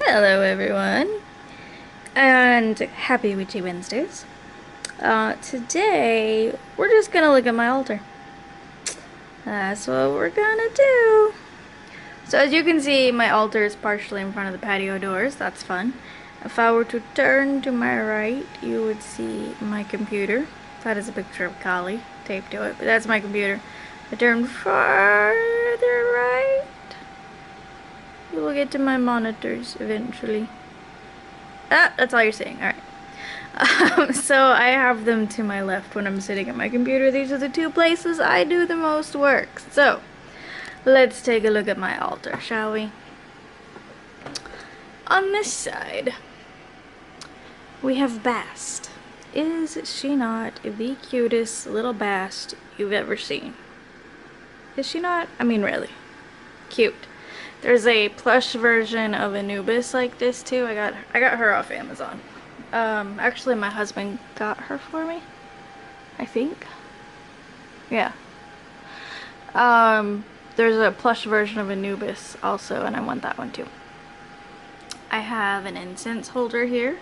Hello everyone, and happy Witchy Wednesdays. Today, we're just gonna look at my altar. That's what we're gonna do. So as you can see, my altar is partially in front of the patio doors. That's fun. If I were to turn to my right, you would see my computer. That is a picture of Kali taped to it, but that's my computer. If I turn farther right, you will get to my monitors eventually. Ah, that's all you're seeing. Alright. So I have them to my left when I'm sitting at my computer. These are the two places I do the most work. So, let's take a look at my altar, shall we? On this side, we have Bast. Is she not the cutest little Bast you've ever seen? Is she not? I mean, really. Cute. There's a plush version of Anubis like this too. I got her off Amazon. Actually my husband got her for me, I think. Yeah. There's a plush version of Anubis also, and I want that one too. I have an incense holder here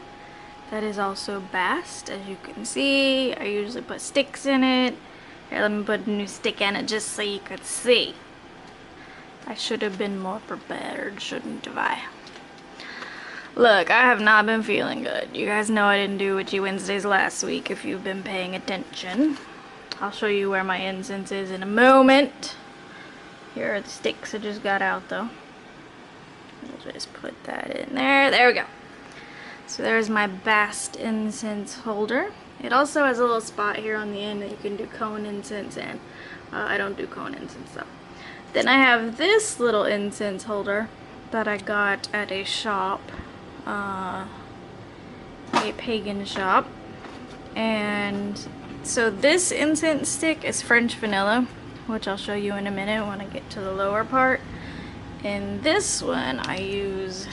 that is also Bast, as you can see. I usually put sticks in it. Here, let me put a new stick in it just so you could see. I should have been more prepared, shouldn't have I? Look, I have not been feeling good. You guys know I didn't do Witchy Wednesdays last week if you've been paying attention. I'll show you where my incense is in a moment. Here are the sticks I just got out though. We'll just put that in there. There we go. So there's my Bast incense holder. It also has a little spot here on the end that you can do cone incense in. I don't do cone incense though. Then I have this little incense holder that I got at a shop, a pagan shop. And so this incense stick is French vanilla, which I'll show you in a minute when I get to the lower part. In this one, I use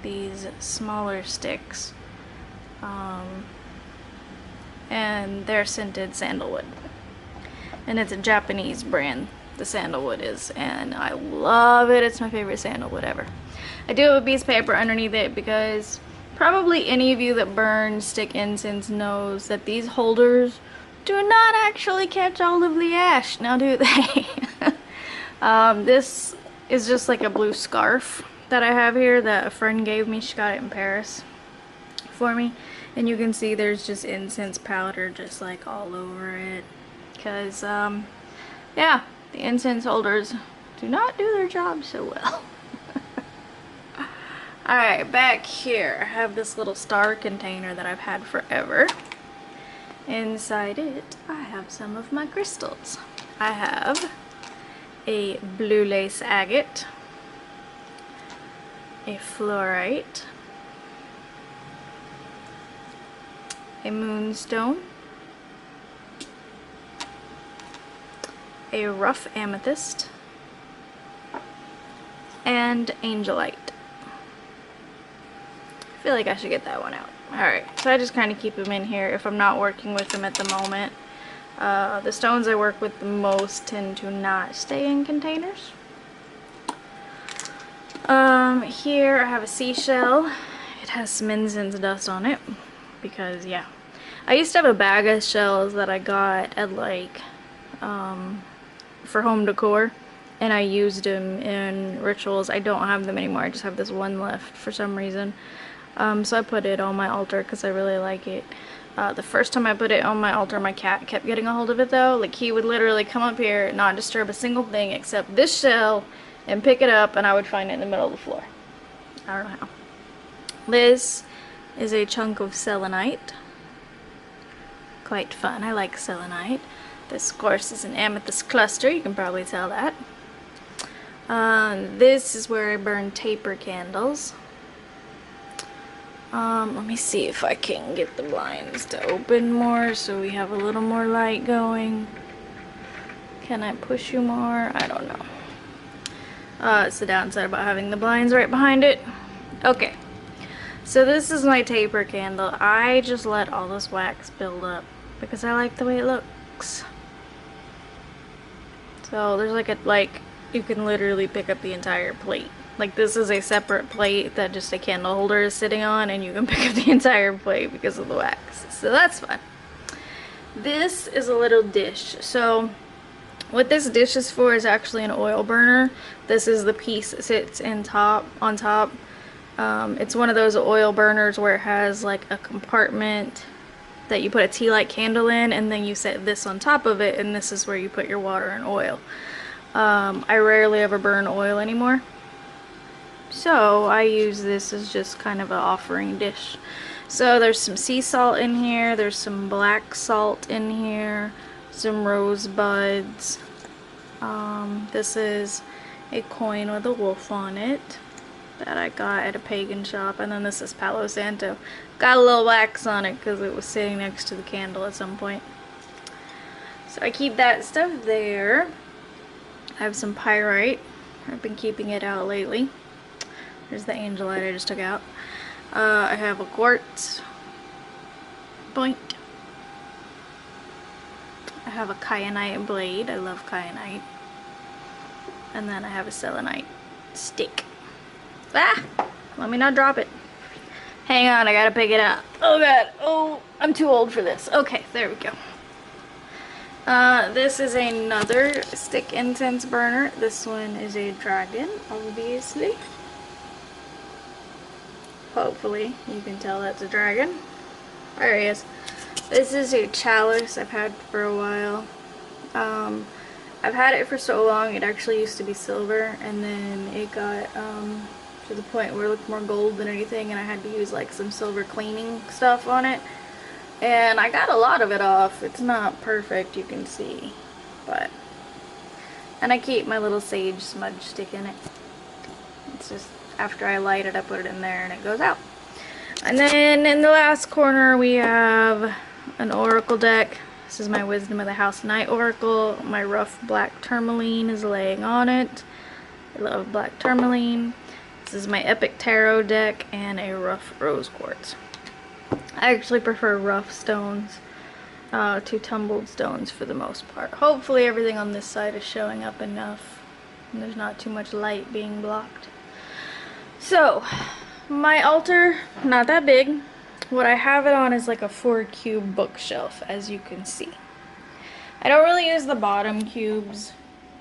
these smaller sticks, and they're scented sandalwood. And it's a Japanese brand. The sandalwood is, and I love it. It's my favorite sandalwood ever. I do have a piece of paper underneath it because probably any of you that burn stick incense knows that these holders do not actually catch all of the ash, now do they? This is just like a blue scarf that I have here that a friend gave me. She got it in Paris for me, and you can see there's just incense powder just like all over it because yeah, the incense holders do not do their job so well. Alright, back here I have this little star container that I've had forever. Inside it I have some of my crystals. I have a blue lace agate, a fluorite, a moonstone, a rough amethyst, and angelite. I feel like I should get that one out. Alright, so I just kind of keep them in here if I'm not working with them at the moment. The stones I work with the most tend to not stay in containers. Here I have a seashell. It has some incense dust on it because, yeah. I used to have a bag of shells that I got at like for home decor, and I used them in rituals. I don't have them anymore. I just have this one left for some reason. So I put it on my altar because I really like it. The first time I put it on my altar, my cat kept getting a hold of it though. Like, he would literally come up here, not disturb a single thing except this shell, and pick it up, and I would find it in the middle of the floor. I don't know how. This is a chunk of selenite. Quite fun. I like selenite. This, of course, is an amethyst cluster. You can probably tell that. This is where I burn taper candles. Let me see if I can get the blinds to open more so we have a little more light going. Can I push you more? I don't know. It's the downside about having the blinds right behind it. Okay. So this is my taper candle. I just let all this wax build up because I like the way it looks. So there's like you can literally pick up the entire plate Like, this is a separate plate that just a candle holder is sitting on, and you can pick up the entire plate because of the wax. So that's fun. This is a little dish. So what this dish is for is actually an oil burner. This is the piece that sits on top. It's one of those oil burners where it has like a compartment that you put a tea light candle in, and then you set this on top of it, and this is where you put your water and oil. I rarely ever burn oil anymore, so I use this as just kind of an offering dish. So there's some sea salt in here, there's some black salt in here, some rosebuds. This is a coin with a wolf on it that I got at a pagan shop, and then this is Palo Santo. Got a little wax on it because it was sitting next to the candle at some point. So I keep that stuff there. I have some pyrite. I've been keeping it out lately. There's the angelite I just took out. I have a quartz point. I have a kyanite blade. I love kyanite. And then I have a selenite stick. Ah! Let me not drop it. Hang on, I gotta pick it up. Oh god. Oh, I'm too old for this. Okay, there we go. This is another stick incense burner. This one is a dragon, obviously. Hopefully you can tell that's a dragon. There he is. This is a chalice I've had for a while. I've had it for so long, it actually used to be silver, and then it got to the point where it looked more gold than anything, and I had to use like some silver cleaning stuff on it. And I got a lot of it off. It's not perfect, you can see, but, and I keep my little sage smudge stick in it. It's just, after I light it, I put it in there and it goes out. And then in the last corner we have an oracle deck. This is my Wisdom of the House Night Oracle. My rough black tourmaline is laying on it. I love black tourmaline. This is my epic tarot deck and a rough rose quartz. I actually prefer rough stones to tumbled stones for the most part. Hopefully everything on this side is showing up enough and there's not too much light being blocked. So, my altar, not that big. What I have it on is like a 4-cube bookshelf, as you can see. I don't really use the bottom cubes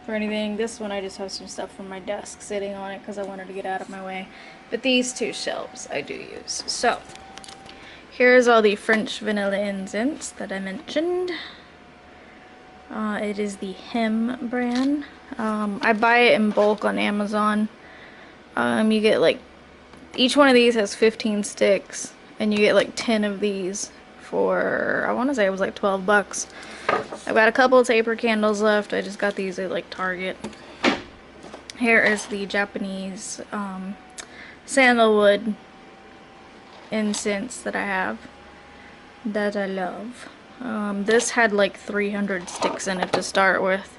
for anything. This one I just have some stuff from my desk sitting on it because I wanted to get out of my way. But these two shelves I do use. So, here's all the French vanilla incense that I mentioned. It is the Hem brand. I buy it in bulk on Amazon. You get like, each one of these has 15 sticks, and you get like 10 of these for, I want to say it was like 12 bucks. I've got a couple of taper candles left. I just got these at like Target. Here is the Japanese sandalwood incense that I have, that I love. This had like 300 sticks in it to start with.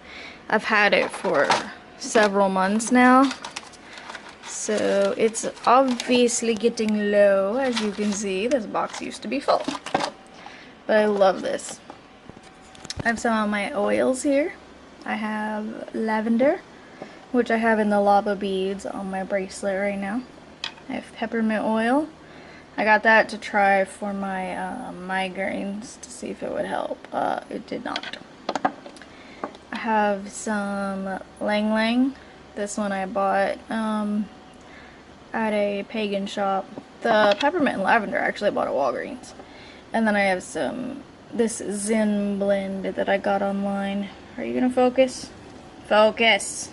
I've had it for several months now, so it's obviously getting low. As you can see, this box used to be full, but I love this. I have some of my oils here. I have lavender, which I have in the lava beads on my bracelet right now. I have peppermint oil. I got that to try for my migraines to see if it would help. It did not. I have some Lang Lang. This one I bought at a pagan shop. The peppermint and lavender actually I bought at Walgreens. And then I have some, this Zen blend that I got online. Are you gonna focus? Focus!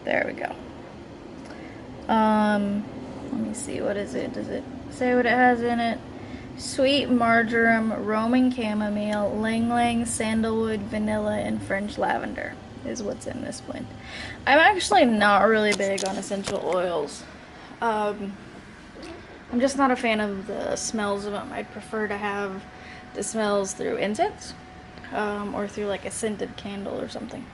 There we go. Let me see, what is it? Does it say what it has in it? Sweet marjoram, Roman chamomile, Lang Lang, sandalwood, vanilla, and French lavender is what's in this blend. I'm actually not really big on essential oils. I'm just not a fan of the smells of them. I'd prefer to have the smells through incense or through like a scented candle or something.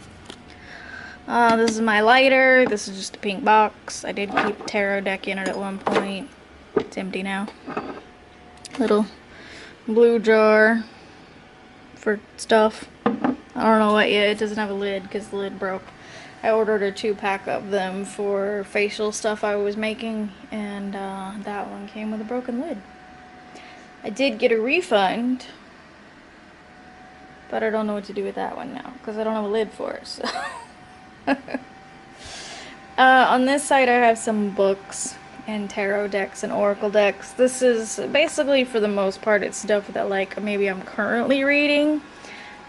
This is my lighter. This is just a pink box. I did keep a tarot deck in it at one point. It's empty now. Little blue jar for stuff. I don't know what yet. It doesn't have a lid because the lid broke. I ordered a 2-pack of them for facial stuff I was making, and that one came with a broken lid. I did get a refund, but I don't know what to do with that one now because I don't have a lid for it. So. On this side I have some books and tarot decks and oracle decks. This is basically, for the most part, it's stuff that like maybe I'm currently reading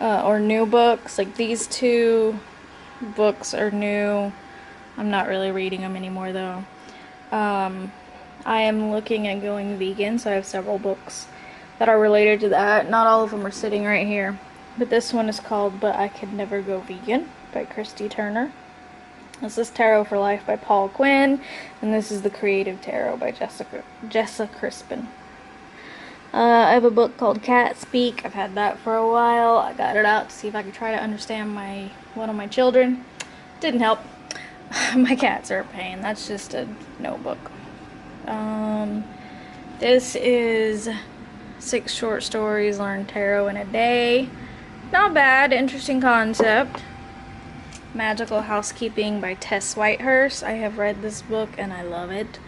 or new books. Like these 2 books are new. I'm not really reading them anymore though. I am looking at going vegan, so I have several books that are related to that. Not all of them are sitting right here, but this one is called But I Could Never Go Vegan by Kristy Turner. This is Tarot for Life by Quinn, and this is The Creative Tarot by Jessica Crispin. I have a book called Cat Speak. I've had that for a while. I got it out to see if I could try to understand one of my children. Didn't help. My cats are a pain. That's just a notebook. This is 6 short stories, learn tarot in a day. Not bad, interesting concept. Magical Housekeeping by Tess Whitehurts. I have read this book and I love it.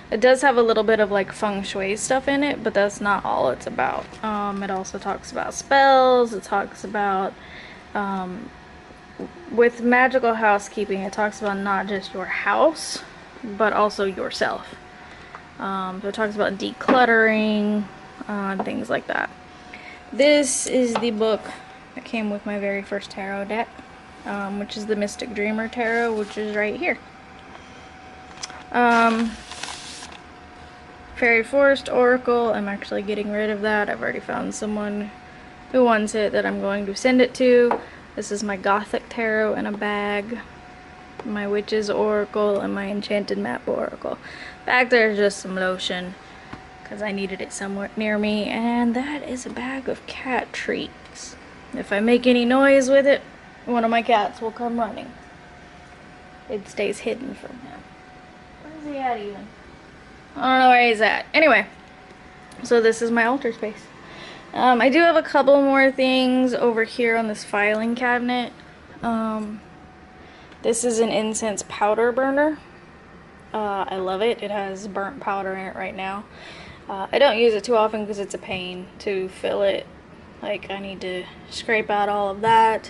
It does have a little bit of like feng shui stuff in it, but that's not all it's about. It also talks about spells. It talks about, with Magical Housekeeping, it talks about not just your house, but also yourself. So it talks about decluttering, things like that. This is the book that came with my very first tarot deck, which is the Mystic Dreamer Tarot, which is right here. Fairy Forest Oracle, I'm actually getting rid of that. I've already found someone who wants it that I'm going to send it to. This is my Gothic Tarot in a bag, my Witch's Oracle, and my Enchanted Map Oracle. Back there is just some lotion, because I needed it somewhere near me, and that is a bag of cat treats. If I make any noise with it, one of my cats will come running. It stays hidden from him. Where's he at even? I don't know where he's at. Anyway, so this is my altar space. I do have a couple more things over here on this filing cabinet. This is an incense powder burner. I love it. It has burnt powder in it right now. I don't use it too often because it's a pain to fill it. Like, I need to scrape out all of that,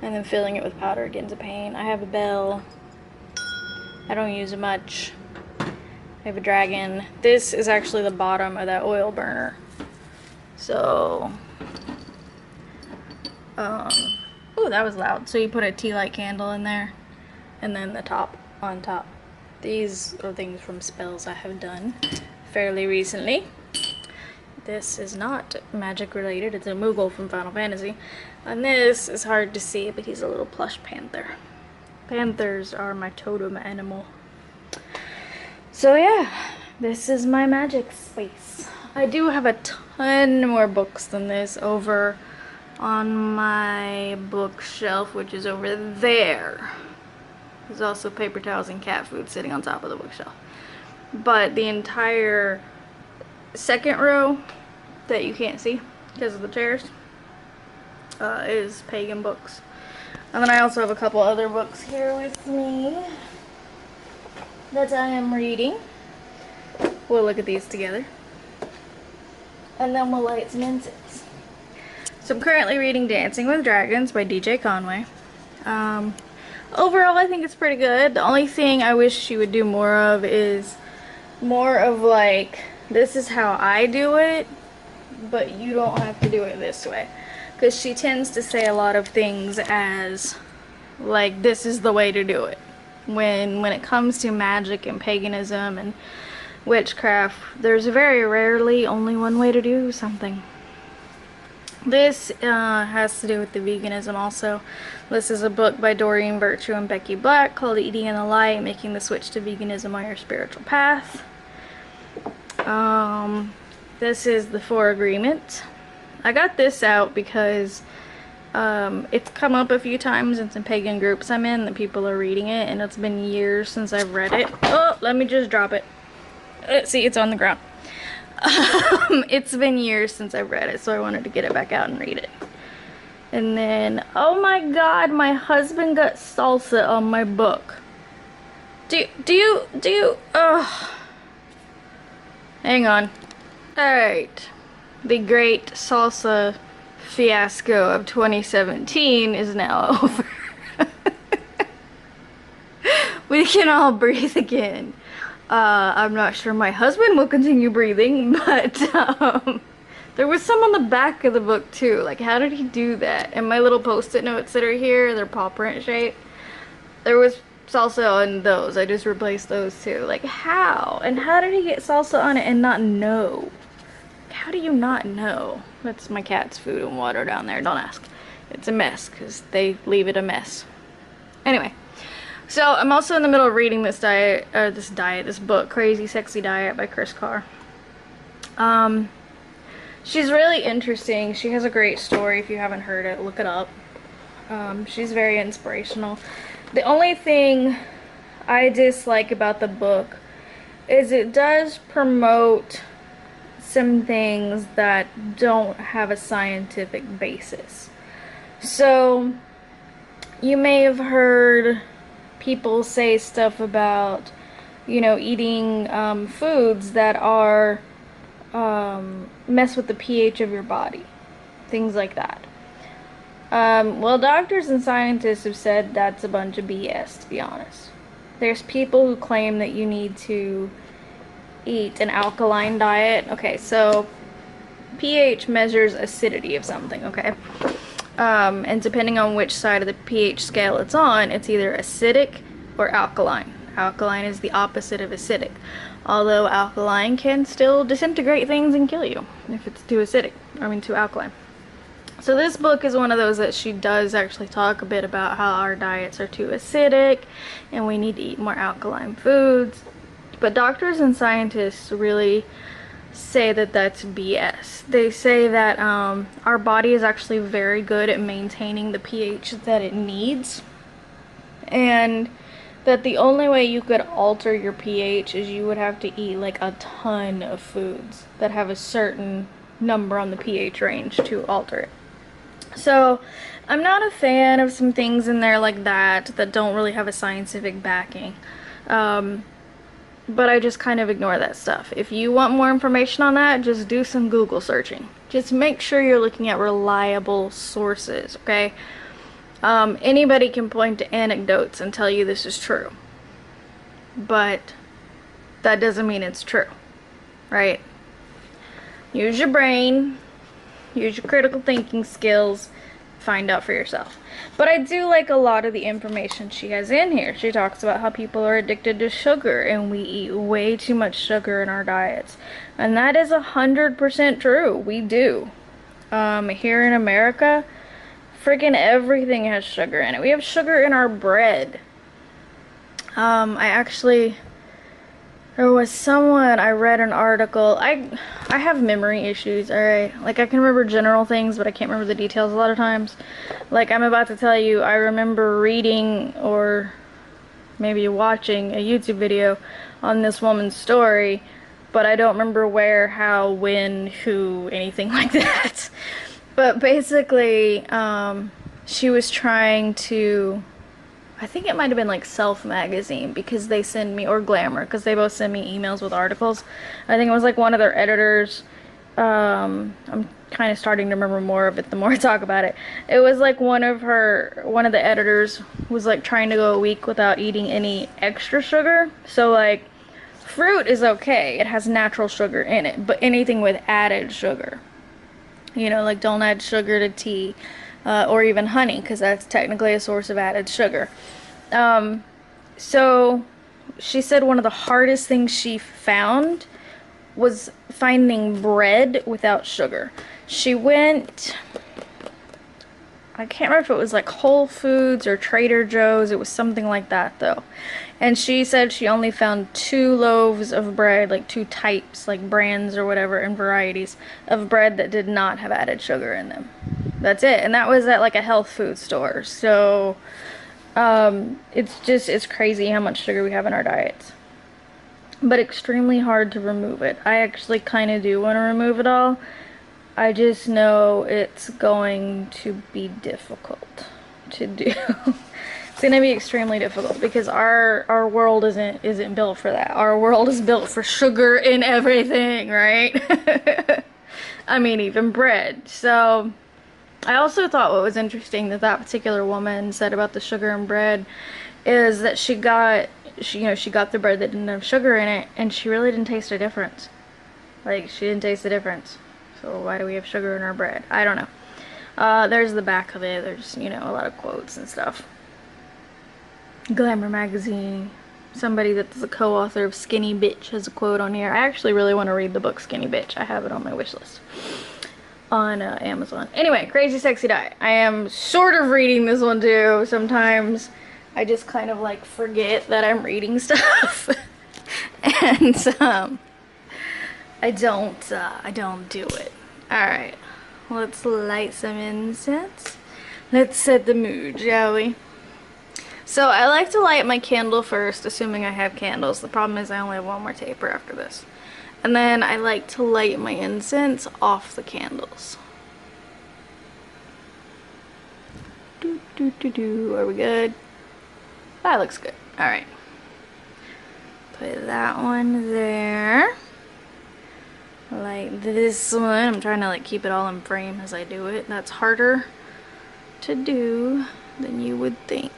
and then filling it with powder again is a pain. I have a bell. I don't use it much. I have a dragon. This is actually the bottom of that oil burner. So, oh, that was loud. So you put a tea light candle in there, and then the top on top. These are things from spells I have done fairly recently. This is not magic related. It's a Moogle from Final Fantasy. And this is hard to see, but he's a little plush panther. Panthers are my totem animal. So yeah, this is my magic space. I do have a ton more books than this over on my bookshelf, which is over there. There's also paper towels and cat food sitting on top of the bookshelf. But the entire second row that you can't see because of the chairs is pagan books. And then I also have a couple other books here with me that I am reading. We'll look at these together. And then we'll light some incense. So I'm currently reading Dancing with Dragons by DJ Conway. Overall, I think it's pretty good. The only thing I wish she would do more of is more of like, this is how I do it, but you don't have to do it this way. Because she tends to say a lot of things as like, this is the way to do it. When it comes to magic and paganism and witchcraft, there's very rarely only one way to do something. This has to do with the veganism also. This is a book by Doreen Virtue and Becky Black called Eating in the Light, Making the Switch to Veganism on Your Spiritual Path. This is The Four Agreements. I got this out because it's come up a few times in some pagan groups I'm in that people are reading it, and it's been years since I've read it. Oh, let me just drop it. See, it's on the ground. It's been years since I've read it, so I wanted to get it back out and read it. And then, oh my god, my husband got salsa on my book. Do you, hang on. Alright. The great salsa fiasco of 2017 is now over. We can all breathe again. I'm not sure my husband will continue breathing, but there was some on the back of the book too. Like, how did he do that? And my little post-it notes that are here, they're paw print shape. There was salsa on those. I just replaced those too. Like, how? And how did he get salsa on it and not know? How do you not know? That's my cat's food and water down there. Don't ask. It's a mess because they leave it a mess. Anyway. So, I'm also in the middle of reading this book, Crazy Sexy Diet by Carr. She's really interesting. She has a great story. If you haven't heard it, look it up. She's very inspirational. The only thing I dislike about the book is it does promote some things that don't have a scientific basis. So, you may have heard people say stuff about, you know, eating foods that are mess with the pH of your body, things like that. Well, doctors and scientists have said that's a bunch of BS, to be honest. There's people who claim that you need to eat an alkaline diet. Okay, so pH measures acidity of something, okay? And depending on which side of the pH scale it's on, it's either acidic or alkaline. Alkaline is the opposite of acidic. Although alkaline can still disintegrate things and kill you if it's too acidic. Too alkaline. So this book is one of those that she does actually talk a bit about how our diets are too acidic and we need to eat more alkaline foods. But doctors and scientists really say that that's BS. They say that our body is actually very good at maintaining the pH that it needs, and that the only way you could alter your pH is you would have to eat like a ton of foods that have a certain number on the pH range to alter it. So I'm not a fan of some things in there like that don't really have a scientific backing. But I just kind of ignore that stuff. If you want more information on that, just do some Google searching. Just make sure you're looking at reliable sources, okay? Anybody can point to anecdotes and tell you this is true. But that doesn't mean it's true, right? Use your brain, use your critical thinking skills, find out for yourself. But I do like a lot of the information she has in here. She talks about how people are addicted to sugar and we eat way too much sugar in our diets. And that is 100% true. We do. Here in America, freaking everything has sugar in it. We have sugar in our bread. There was someone, I read an article. I have memory issues, alright? Like, I can remember general things, but I can't remember the details a lot of times. Like, I'm about to tell you, I remember reading or maybe watching a YouTube video on this woman's story, but I don't remember where, how, when, who, anything like that. But basically, she was trying to, I think it might have been like Self magazine, because they send me, or Glamour, because they both send me emails with articles. I think it was like one of their editors. I'm kind of starting to remember more of it the more I talk about it. It was like one of the editors was like trying to go a week without eating any extra sugar. So like, fruit is okay, it has natural sugar in it, but anything with added sugar, you know, like don't add sugar to tea. Or even honey, because that's technically a source of added sugar. So she said one of the hardest things she found was finding bread without sugar. She went, I can't remember if it was like Whole Foods or Trader Joe's, it was something like that though. And she said she only found 2 loaves of bread, like 2 types, like brands or whatever, and varieties of bread that did not have added sugar in them. That's it. And that was at like a health food store. So it's crazy how much sugar we have in our diets. But extremely hard to remove it. I actually kind of do want to remove it all. I just know it's going to be difficult to do. It's gonna be extremely difficult because our world isn't built for that. Our world is built for sugar in everything, right? I mean, even bread. So I also thought what was interesting that particular woman said about the sugar and bread is that she got the bread that didn't have sugar in it, and she really didn't taste a difference. Like, she didn't taste the difference. So why do we have sugar in our bread? I don't know. There's the back of it. There's, you know, a lot of quotes and stuff. Glamour magazine. Somebody that's the co-author of Skinny Bitch has a quote on here. I actually really want to read the book Skinny Bitch. I have it on my wish list on Amazon. Anyway, Crazy Sexy Diet. I am sort of reading this one too. Sometimes I just kind of like forget that I'm reading stuff. And I don't do it. Alright, let's light some incense. Let's set the mood, shall we? So I like to light my candle first, assuming I have candles. The problem is I only have one more taper after this. And then I like to light my incense off the candles. Are we good? That looks good. Alright. Put that one there. Like this one. I'm trying to like keep it all in frame as I do it. That's harder to do than you would think.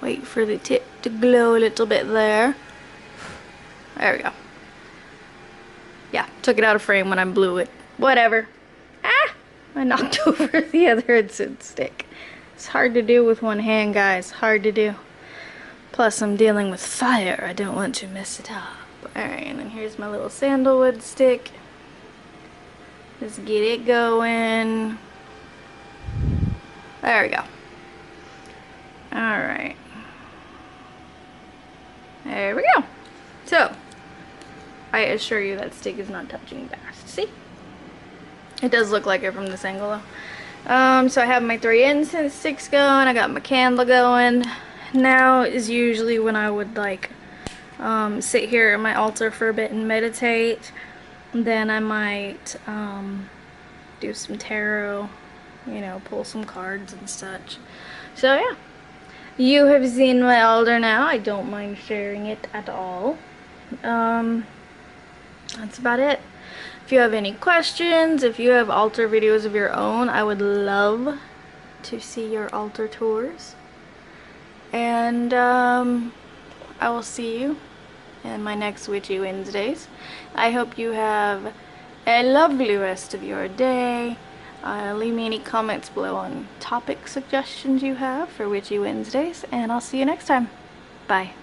Wait for the tip to glow a little bit there. There we go. Yeah, took it out of frame when I blew it. Whatever. Ah! I knocked over the other incense stick. It's hard to do with one hand, guys. Hard to do. Plus, I'm dealing with fire. I don't want to mess it up. Alright, and then here's my little sandalwood stick. Just get it going. There we go. Alright. There we go. So, I assure you that stick is not touching fast. See? It does look like it from this angle though. So I have my 3 incense sticks going. I got my candle going. Now is usually when I would like sit here at my altar for a bit and meditate. Then I might do some tarot, you know, pull some cards and such. So yeah, you have seen my altar now. I don't mind sharing it at all. That's about it. If you have any questions, if you have altar videos of your own, I would love to see your altar tours. And I will see you in my next Witchy Wednesdays. I hope you have a lovely rest of your day. Leave me any comments below on topic suggestions you have for Witchy Wednesdays, and I'll see you next time. Bye.